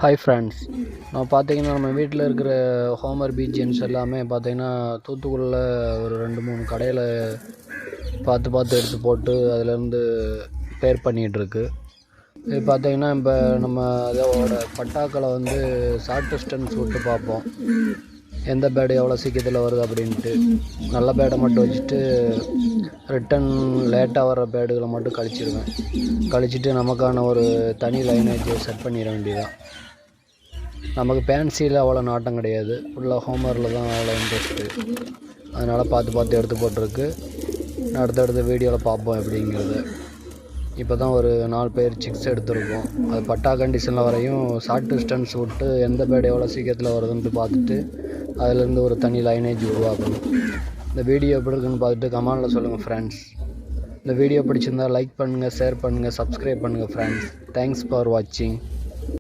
Hi friends, நான் பார்த்தீங்கன்னா நம்ம வீட்டில் இருக்கிற ஹோமர் பீச் ஜென்ஸ் எல்லாமே பார்த்தீங்கன்னா தூத்துக்குடியில் ஒரு 2-3 கடையில் பார்த்து எடுத்து போட்டு அதிலேருந்து பேர் பண்ணிகிட்ருக்கு. இது பார்த்தீங்கன்னா இப்போ நம்ம அதோட பட்டாக்களை வந்து ஷார்ட் டிஸ்டன்ஸ் விட்டு பார்ப்போம், எந்த பேடு எவ்வளோ சீக்கிரத்தில் வருது அப்படின்ட்டு. நல்ல பேடை மட்டும் வச்சுட்டு ரிட்டன் லேட்டாக வர பேடுகளை மட்டும் கழிச்சிட்டு நமக்கான ஒரு தனி லைனேஜை செட் பண்ணிட வேண்டியதான். நமக்கு பேன்சியில் அவ்வளோ நாட்டம் கிடையாது, ஃபுல்லாக ஹோமரில் தான் அவ்வளோ இன்ட்ரெஸ்ட்டு. அதனால் பார்த்து எடுத்து போட்டிருக்கு. அடுத்தடுத்த வீடியோவில் பார்ப்போம் எப்படிங்கிறது. இப்போ தான் ஒரு 4 பேர் சிக்ஸ் எடுத்துருக்கோம். அது பட்டா கண்டிஷனில் வரையும் ஷார்ட் டிஸ்டன்ஸ் விட்டு எந்த பேடு எவ்வளோ சீக்கிரத்தில் வருதுன்ட்டு பார்த்துட்டு அதிலேருந்து ஒரு தனி லைனேஜ் உருவாக்கணும். இந்த வீடியோ எப்படி இருக்குன்னு பார்த்துட்டு கமெண்டில் சொல்லுங்கள் ஃப்ரெண்ட்ஸ். இந்த வீடியோ பிடிச்சிருந்தால் லைக் பண்ணுங்கள், ஷேர் பண்ணுங்கள், சப்ஸ்கிரைப் பண்ணுங்கள் ஃப்ரெண்ட்ஸ். தேங்க்ஸ் ஃபார் வாட்சிங்.